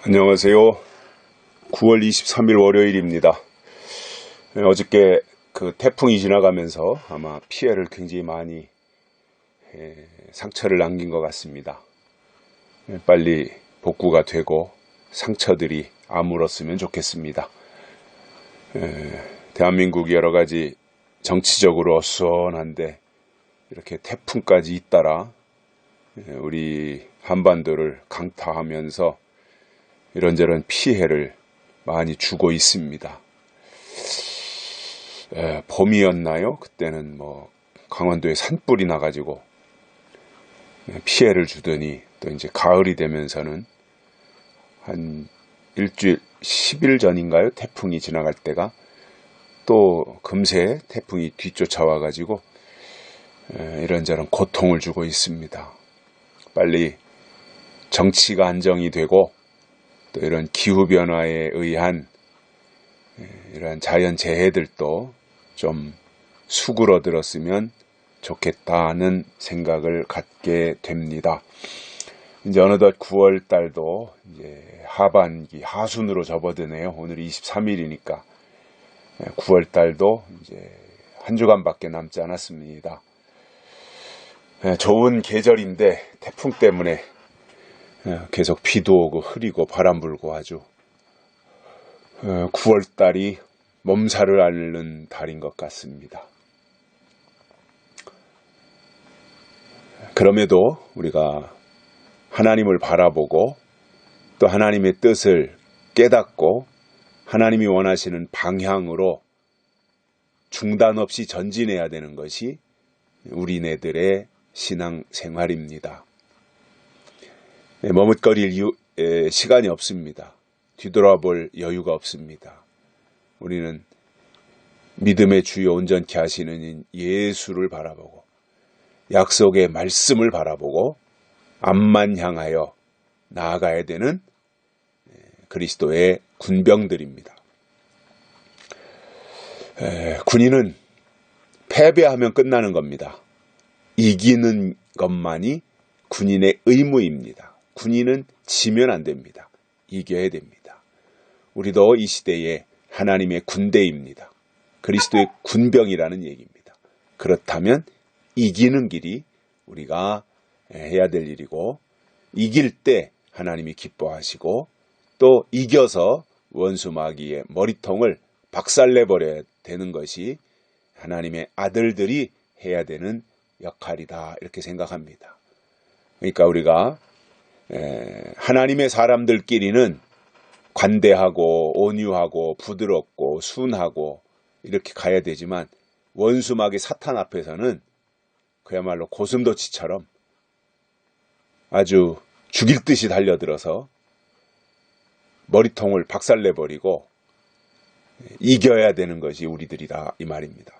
안녕하세요. 9월 23일 월요일입니다. 어저께 그 태풍이 지나가면서 아마 피해를 굉장히 많이 상처를 남긴 것 같습니다. 빨리 복구가 되고 상처들이 아물었으면 좋겠습니다. 대한민국이 여러 가지 정치적으로 어수선한데 이렇게 태풍까지 잇따라 우리 한반도를 강타하면서 이런저런 피해를 많이 주고 있습니다. 봄이었나요? 그때는 강원도에 산불이 나가지고 피해를 주더니 또 이제 가을이 되면서는 한 일주일, 10일 전인가요? 태풍이 지나갈 때가 또 금세 태풍이 뒤쫓아와가지고 이런저런 고통을 주고 있습니다. 빨리 정치가 안정이 되고 또 이런 기후변화에 의한 이런 자연재해들도 좀 수그러들었으면 좋겠다는 생각을 갖게 됩니다. 이제 어느덧 9월 달도 이제 하반기, 하순으로 접어드네요. 오늘이 23일이니까 9월 달도 이제 한 주간밖에 남지 않았습니다. 좋은 계절인데 태풍 때문에 계속 비도 오고 흐리고 바람 불고 아주 9월달이 몸살을 앓는 달인 것 같습니다. 그럼에도 우리가 하나님을 바라보고 또 하나님의 뜻을 깨닫고 하나님이 원하시는 방향으로 중단 없이 전진해야 되는 것이 우리네들의 신앙생활입니다. 머뭇거릴 시간이 없습니다. 뒤돌아볼 여유가 없습니다. 우리는 믿음의 주요 온전케 하시는 예수를 바라보고 약속의 말씀을 바라보고 앞만 향하여 나아가야 되는 그리스도의 군병들입니다. 군인은 패배하면 끝나는 겁니다. 이기는 것만이 군인의 의무입니다. 군인은 지면 안 됩니다. 이겨야 됩니다. 우리도 이 시대에 하나님의 군대입니다. 그리스도의 군병이라는 얘기입니다. 그렇다면 이기는 길이 우리가 해야 될 일이고 이길 때 하나님이 기뻐하시고 또 이겨서 원수 마귀의 머리통을 박살내버려야 되는 것이 하나님의 아들들이 해야 되는 역할이다 이렇게 생각합니다. 그러니까 우리가 하나님의 사람들끼리는 관대하고 온유하고 부드럽고 순하고 이렇게 가야 되지만 원수마귀 사탄 앞에서는 그야말로 고슴도치처럼 아주 죽일 듯이 달려들어서 머리통을 박살내버리고 이겨야 되는 것이 우리들이다 이 말입니다.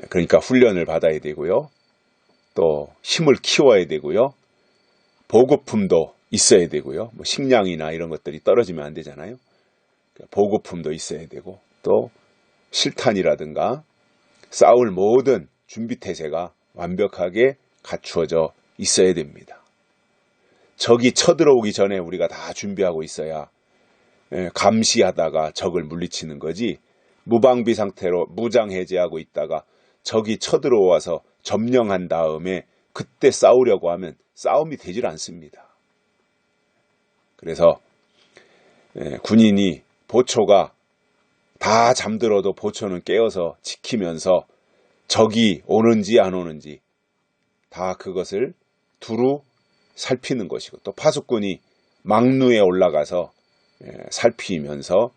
그러니까 훈련을 받아야 되고요. 또 힘을 키워야 되고요. 보급품도 있어야 되고요. 식량이나 이런 것들이 떨어지면 안 되잖아요. 보급품도 있어야 되고 또 실탄이라든가 싸울 모든 준비태세가 완벽하게 갖추어져 있어야 됩니다. 적이 쳐들어오기 전에 우리가 다 준비하고 있어야 감시하다가 적을 물리치는 거지 무방비 상태로 무장해제하고 있다가 적이 쳐들어와서 점령한 다음에 그때 싸우려고 하면 싸움이 되질 않습니다. 그래서 군인이 보초가 다 잠들어도 보초는 깨어서 지키면서 적이 오는지 안 오는지 다 그것을 두루 살피는 것이고 또 파수꾼이 막루에 올라가서 살피면서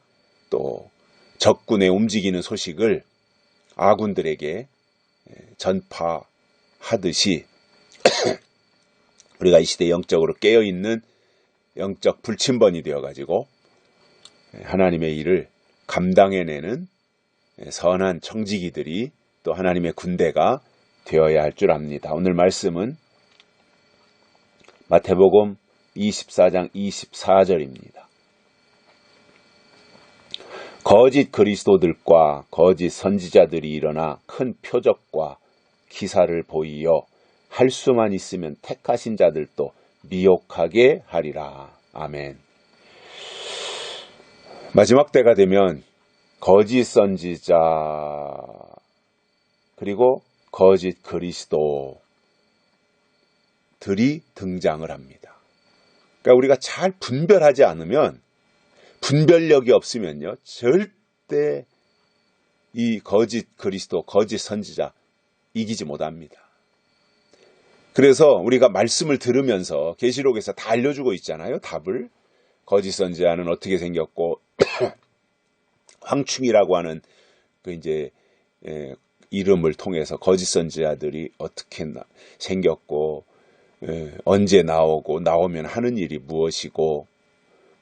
또 적군의 움직이는 소식을 아군들에게 전파하듯이 우리가 이 시대에 영적으로 깨어있는 영적 불침번이 되어가지고 하나님의 일을 감당해내는 선한 청지기들이 또 하나님의 군대가 되어야 할 줄 압니다. 오늘 말씀은 마태복음 24장 24절입니다. 거짓 그리스도들과 거짓 선지자들이 일어나 큰 표적과 기사를 보이어 할 수만 있으면 택하신 자들도 미혹하게 하리라. 아멘. 마지막 때가 되면 거짓 선지자 그리고 거짓 그리스도들이 등장을 합니다. 그러니까 우리가 잘 분별하지 않으면, 분별력이 없으면요, 절대 이 거짓 그리스도, 거짓 선지자 이기지 못합니다. 그래서 우리가 말씀을 들으면서 계시록에서 다 알려주고 있잖아요. 답을. 거짓 선지자는 어떻게 생겼고 황충이라고 하는 그 이제 이름을 통해서 거짓 선지자들이 어떻게 생겼고 언제 나오고 나오면 하는 일이 무엇이고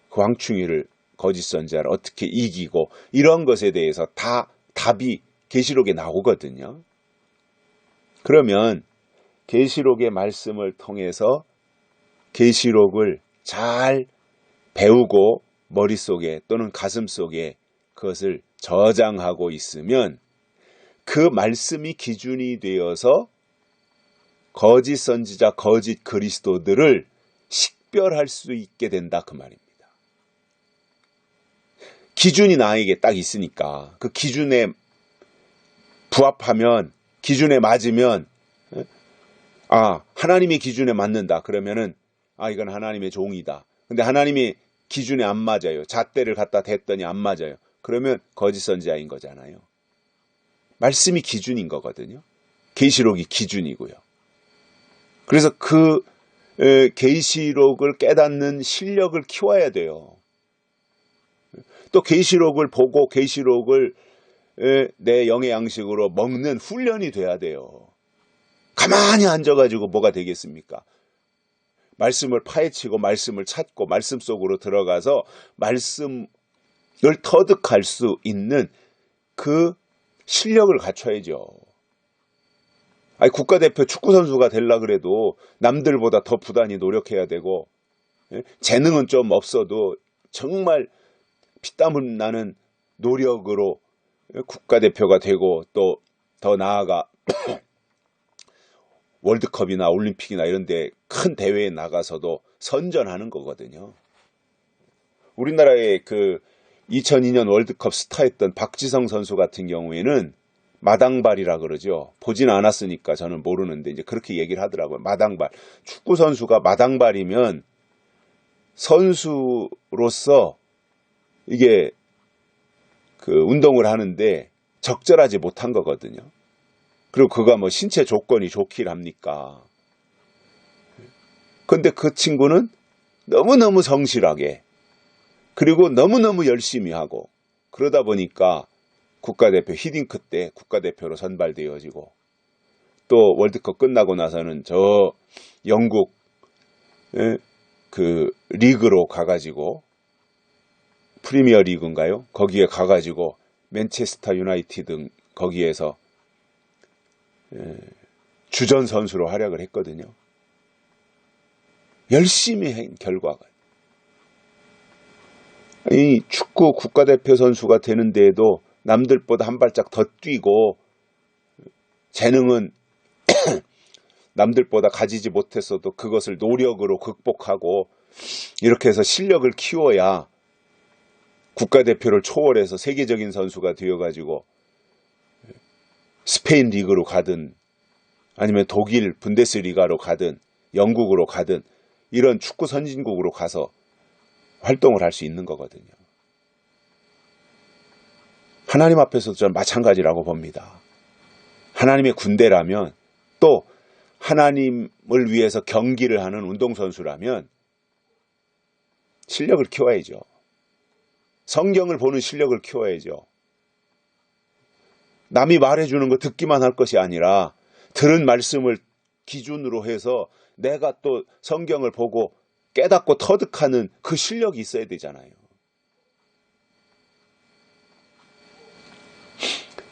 그 황충이를 거짓 선지자를 어떻게 이기고 이런 것에 대해서 다 답이 계시록에 나오거든요. 그러면 계시록의 말씀을 통해서 계시록을 잘 배우고 머릿속에 또는 가슴속에 그것을 저장하고 있으면 그 말씀이 기준이 되어서 거짓 선지자, 거짓 그리스도들을 식별할 수 있게 된다 그 말입니다. 기준이 나에게 딱 있으니까 그 기준에 부합하면, 기준에 맞으면 하나님의 기준에 맞는다. 그러면은 이건 하나님의 종이다. 근데 하나님의 기준에 안 맞아요. 잣대를 갖다 댔더니 안 맞아요. 그러면 거짓 선지자인 거잖아요. 말씀이 기준인 거거든요. 계시록이 기준이고요. 그래서 그 계시록을 깨닫는 실력을 키워야 돼요. 또 계시록을 보고 계시록을 내 영의 양식으로 먹는 훈련이 돼야 돼요. 가만히 앉아가지고 뭐가 되겠습니까? 말씀을 파헤치고 말씀을 찾고 말씀 속으로 들어가서 말씀을 터득할 수 있는 그 실력을 갖춰야죠. 국가대표 축구선수가 되려고 그래도 남들보다 더 부단히 노력해야 되고, 재능은 좀 없어도 정말 피땀을 나는 노력으로 국가대표가 되고, 또 더 나아가 월드컵이나 올림픽이나 이런 데 큰 대회에 나가서도 선전하는 거거든요. 우리나라의 그 2002년 월드컵 스타였던 박지성 선수 같은 경우에는 마당발이라 그러죠. 보진 않았으니까 저는 모르는데 이제 그렇게 얘기를 하더라고요. 마당발. 축구 선수가 마당발이면 선수로서 이게 그 운동을 하는데 적절하지 못한 거거든요. 그리고 그가 뭐 신체 조건이 좋길 합니까? 근데 그 친구는 너무너무 성실하게, 그리고 너무너무 열심히 하고, 그러다 보니까 국가대표 히딩크 때 국가대표로 선발되어지고, 또 월드컵 끝나고 나서는 저 영국 그 리그로 가가지고, 프리미어 리그인가요? 거기에 가가지고 맨체스터 유나이티드 거기에서 주전 선수로 활약을 했거든요. 열심히 한 결과가. 이 축구 국가대표 선수가 되는 데에도 남들보다 한 발짝 더 뛰고, 재능은 남들보다 가지지 못했어도 그것을 노력으로 극복하고, 이렇게 해서 실력을 키워야 국가대표를 초월해서 세계적인 선수가 되어가지고 스페인 리그로 가든 아니면 독일 분데스리가로 가든 영국으로 가든 이런 축구 선진국으로 가서 활동을 할 수 있는 거거든요. 하나님 앞에서도 저는 마찬가지라고 봅니다. 하나님의 군대라면, 또 하나님을 위해서 경기를 하는 운동선수라면 실력을 키워야죠. 성경을 보는 실력을 키워야죠. 남이 말해주는 거 듣기만 할 것이 아니라 들은 말씀을 기준으로 해서 내가 또 성경을 보고 깨닫고 터득하는 그 실력이 있어야 되잖아요.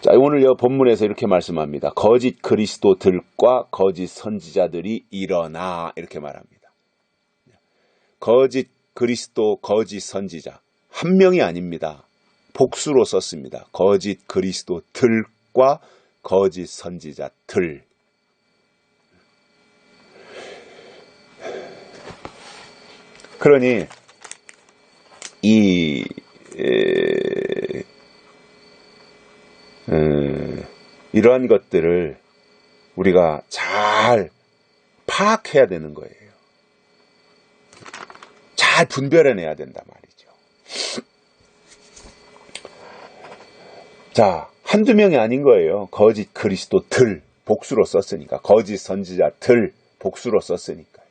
자, 오늘 이 본문에서 이렇게 말씀합니다. 거짓 그리스도들과 거짓 선지자들이 일어나, 이렇게 말합니다. 거짓 그리스도, 거짓 선지자. 한 명이 아닙니다. 복수로 썼습니다. 거짓 그리스도들과 거짓 선지자들. 그러니 이러한 것들을 우리가 잘 파악해야 되는 거예요. 잘 분별해내야 된단 말이죠. 자, 한두 명이 아닌 거예요. 거짓 그리스도들, 복수로 썼으니까. 거짓 선지자들, 복수로 썼으니까.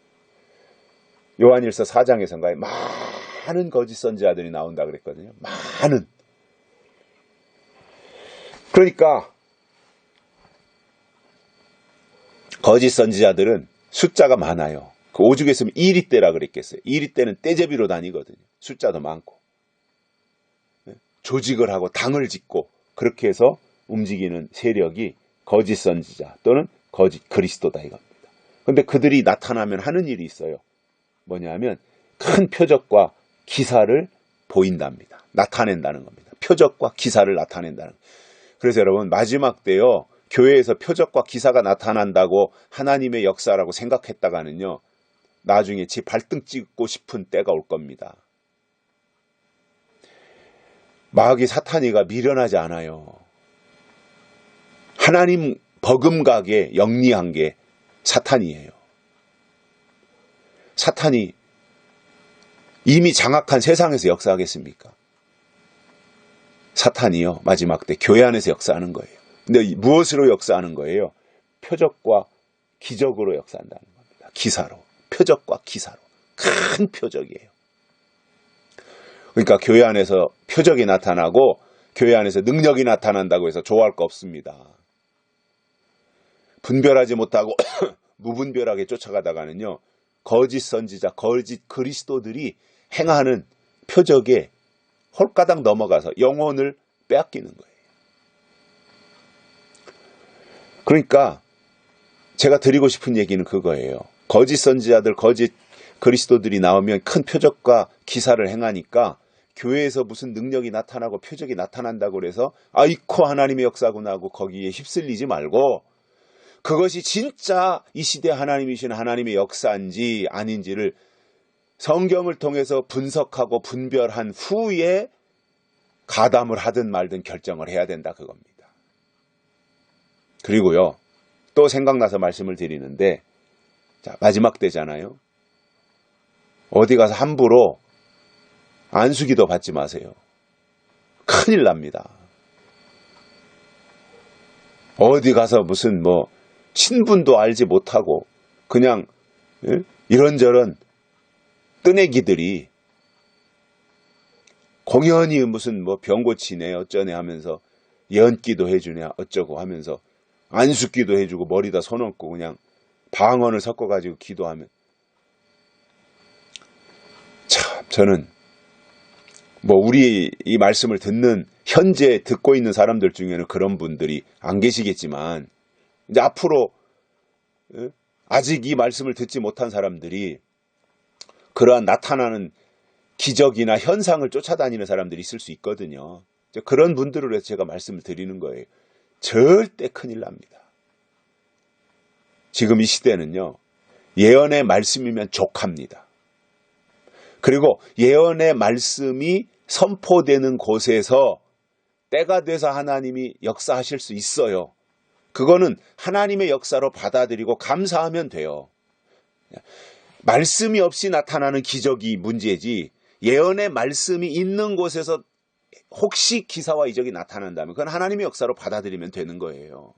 요한일서 4장에서인가요? 많은 거짓 선지자들이 나온다 그랬거든요. 많은. 그러니까 거짓 선지자들은 숫자가 많아요. 그 오죽 했으면 2리 때라 그랬겠어요. 2리 때는 떼제비로 다니거든요. 숫자도 많고. 조직을 하고 당을 짓고 그렇게 해서 움직이는 세력이 거짓 선지자 또는 거짓 그리스도다 이겁니다. 그런데 그들이 나타나면 하는 일이 있어요. 뭐냐면 큰 표적과 기사를 보인답니다. 나타낸다는 겁니다. 표적과 기사를 나타낸다는 겁니다. 그래서 여러분 마지막 때요. 교회에서 표적과 기사가 나타난다고 하나님의 역사라고 생각했다가는요. 나중에 지 발등 찍고 싶은 때가 올 겁니다. 마귀 사탄이가 미련하지 않아요. 하나님 버금가게 영리한 게 사탄이에요. 사탄이 이미 장악한 세상에서 역사하겠습니까? 사탄이요. 마지막 때 교회 안에서 역사하는 거예요. 근데 무엇으로 역사하는 거예요? 표적과 기적으로 역사한다는 겁니다. 기사로. 표적과 기사로. 큰 표적이에요. 그러니까 교회 안에서 표적이 나타나고 교회 안에서 능력이 나타난다고 해서 좋아할 거 없습니다. 분별하지 못하고 무분별하게 쫓아가다가는요. 거짓 선지자, 거짓 그리스도들이 행하는 표적에 홀가닥 넘어가서 영혼을 빼앗기는 거예요. 그러니까 제가 드리고 싶은 얘기는 그거예요. 거짓 선지자들, 거짓 그리스도들이 나오면 큰 표적과 기사를 행하니까 교회에서 무슨 능력이 나타나고 표적이 나타난다고 그래서 아이코 하나님의 역사구나 하고 거기에 휩쓸리지 말고 그것이 진짜 이 시대 하나님이신 하나님의 역사인지 아닌지를 성경을 통해서 분석하고 분별한 후에 가담을 하든 말든 결정을 해야 된다 그겁니다. 그리고요. 또 생각나서 말씀을 드리는데 자, 마지막 때잖아요. 어디 가서 함부로 안수기도 받지 마세요. 큰일 납니다. 어디 가서 무슨 신분도 알지 못하고 그냥 이런저런 뜨내기들이 공연히 무슨 병 고치네 어쩌네 하면서 예언기도 해주냐 어쩌고 하면서 안수기도 해주고 머리다 손 얹고 그냥 방언을 섞어가지고 기도하면 참 저는 우리 이 말씀을 듣는 현재 듣고 있는 사람들 중에는 그런 분들이 안 계시겠지만 이제 앞으로 아직 이 말씀을 듣지 못한 사람들이 그러한 나타나는 기적이나 현상을 쫓아다니는 사람들이 있을 수 있거든요. 그런 분들을 위해서 제가 말씀을 드리는 거예요. 절대 큰일 납니다. 지금 이 시대는요. 예언의 말씀이면 족합니다. 그리고 예언의 말씀이 선포되는 곳에서 때가 돼서 하나님이 역사하실 수 있어요. 그거는 하나님의 역사로 받아들이고 감사하면 돼요. 말씀이 없이 나타나는 기적이 문제지 예언의 말씀이 있는 곳에서 혹시 기사와 이적이 나타난다면 그건 하나님의 역사로 받아들이면 되는 거예요.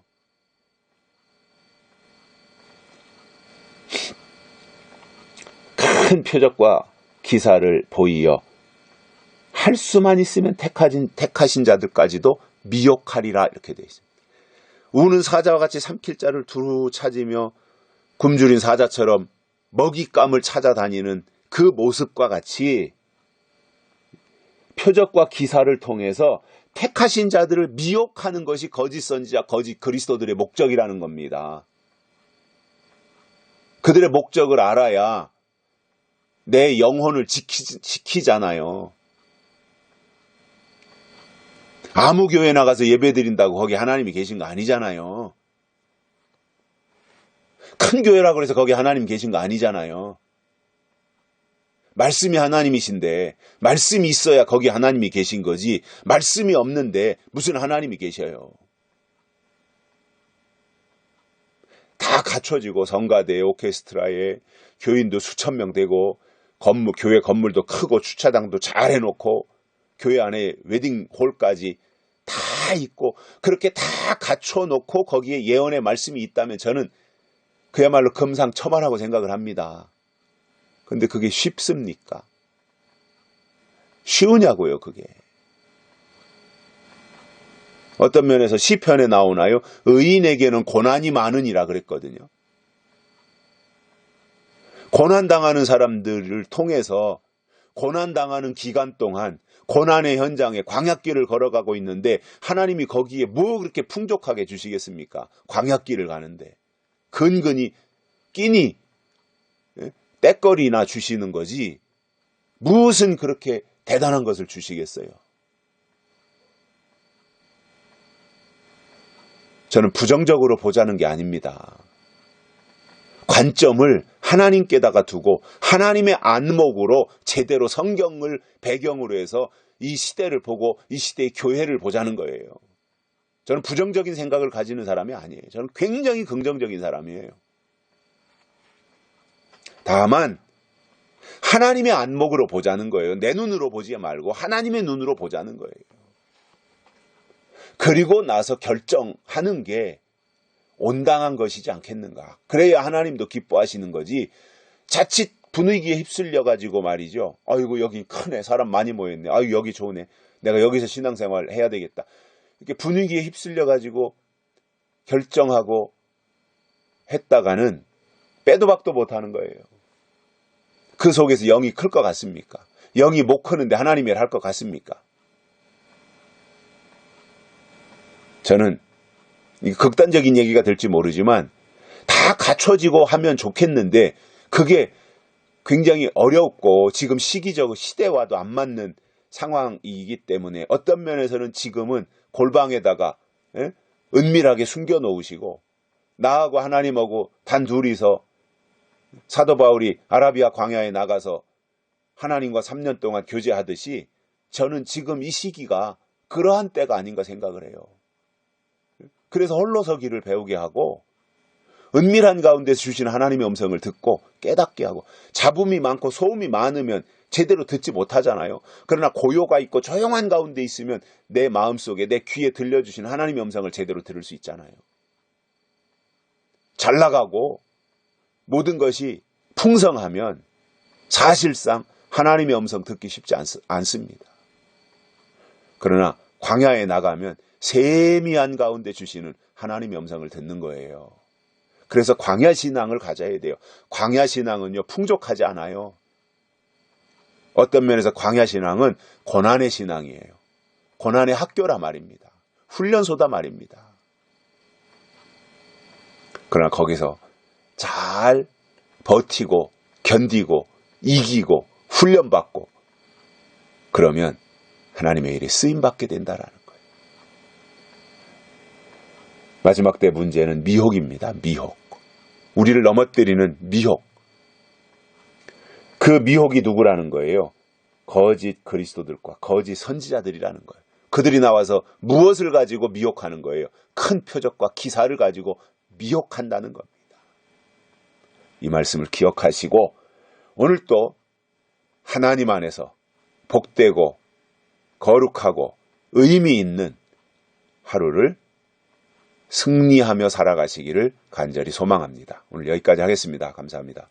큰 표적과 기사를 보이어 할 수만 있으면 택하신 자들까지도 미혹하리라 이렇게 되어 있습니다. 우는 사자와 같이 삼킬 자를 두루 찾으며 굶주린 사자처럼 먹잇감을 찾아다니는 그 모습과 같이 표적과 기사를 통해서 택하신 자들을 미혹하는 것이 거짓 선지자, 거짓 그리스도들의 목적이라는 겁니다. 그들의 목적을 알아야 내 영혼을 지키잖아요. 아무 교회 나가서 예배 드린다고 거기 하나님이 계신 거 아니잖아요. 큰 교회라고 해서 거기 하나님 계신 거 아니잖아요. 말씀이 하나님이신데 말씀이 있어야 거기 하나님이 계신 거지 말씀이 없는데 무슨 하나님이 계셔요. 다 갖춰지고 성가대에 오케스트라에 교인도 수천 명 되고 교회 건물도 크고 주차장도 잘 해놓고 교회 안에 웨딩홀까지 다 있고 그렇게 다 갖춰놓고 거기에 예언의 말씀이 있다면 저는 그야말로 금상첨화라고 생각을 합니다. 근데 그게 쉽습니까? 쉬우냐고요, 그게. 어떤 면에서 시편에 나오나요? 의인에게는 고난이 많으니라 그랬거든요. 고난당하는 사람들을 통해서 고난당하는 기간 동안 고난의 현장에 광야길을 걸어가고 있는데 하나님이 거기에 뭐 그렇게 풍족하게 주시겠습니까? 광야길을 가는데 근근히 끼니 때거리나 주시는 거지 무슨 그렇게 대단한 것을 주시겠어요? 저는 부정적으로 보자는 게 아닙니다. 관점을 하나님께다가 두고 하나님의 안목으로 제대로 성경을 배경으로 해서 이 시대를 보고 이 시대의 교회를 보자는 거예요. 저는 부정적인 생각을 가지는 사람이 아니에요. 저는 굉장히 긍정적인 사람이에요. 다만 하나님의 안목으로 보자는 거예요. 내 눈으로 보지 말고 하나님의 눈으로 보자는 거예요. 그리고 나서 결정하는 게 온당한 것이지 않겠는가. 그래야 하나님도 기뻐하시는 거지. 자칫 분위기에 휩쓸려 가지고 말이죠. 아이고 여기 크네. 사람 많이 모였네. 아이고 여기 좋네. 내가 여기서 신앙생활 해야 되겠다. 이렇게 분위기에 휩쓸려 가지고 결정하고 했다가는 빼도 박도 못하는 거예요. 그 속에서 영이 클 것 같습니까? 영이 못 크는데 하나님이 할 것 같습니까? 저는 극단적인 얘기가 될지 모르지만 다 갖춰지고 하면 좋겠는데 그게 굉장히 어렵고 지금 시기적 시대와도 안 맞는 상황이기 때문에 어떤 면에서는 지금은 골방에다가 은밀하게 숨겨 놓으시고 나하고 하나님하고 단 둘이서 사도 바울이 아라비아 광야에 나가서 하나님과 3년 동안 교제하듯이 저는 지금 이 시기가 그러한 때가 아닌가 생각을 해요. 그래서 홀로서기를 배우게 하고 은밀한 가운데서 주시는 하나님의 음성을 듣고 깨닫게 하고 잡음이 많고 소음이 많으면 제대로 듣지 못하잖아요. 그러나 고요가 있고 조용한 가운데 있으면 내 마음속에 내 귀에 들려주시는 하나님의 음성을 제대로 들을 수 있잖아요. 잘 나가고 모든 것이 풍성하면 사실상 하나님의 음성 듣기 쉽지 않습니다. 그러나 광야에 나가면 세미한 가운데 주시는 하나님의 음성을 듣는 거예요. 그래서 광야신앙을 가져야 돼요. 광야신앙은요 풍족하지 않아요. 어떤 면에서 광야신앙은 고난의 신앙이에요. 고난의 학교라 말입니다. 훈련소다 말입니다. 그러나 거기서 잘 버티고 견디고 이기고 훈련받고 그러면 하나님의 일에 쓰임받게 된다라는 거예요. 마지막 때 문제는 미혹입니다. 미혹. 우리를 넘어뜨리는 미혹. 그 미혹이 누구라는 거예요? 거짓 그리스도들과 거짓 선지자들이라는 거예요. 그들이 나와서 무엇을 가지고 미혹하는 거예요? 큰 표적과 기사를 가지고 미혹한다는 겁니다. 이 말씀을 기억하시고 오늘 또 하나님 안에서 복되고 거룩하고 의미 있는 하루를 승리하며 살아가시기를 간절히 소망합니다. 오늘 여기까지 하겠습니다. 감사합니다.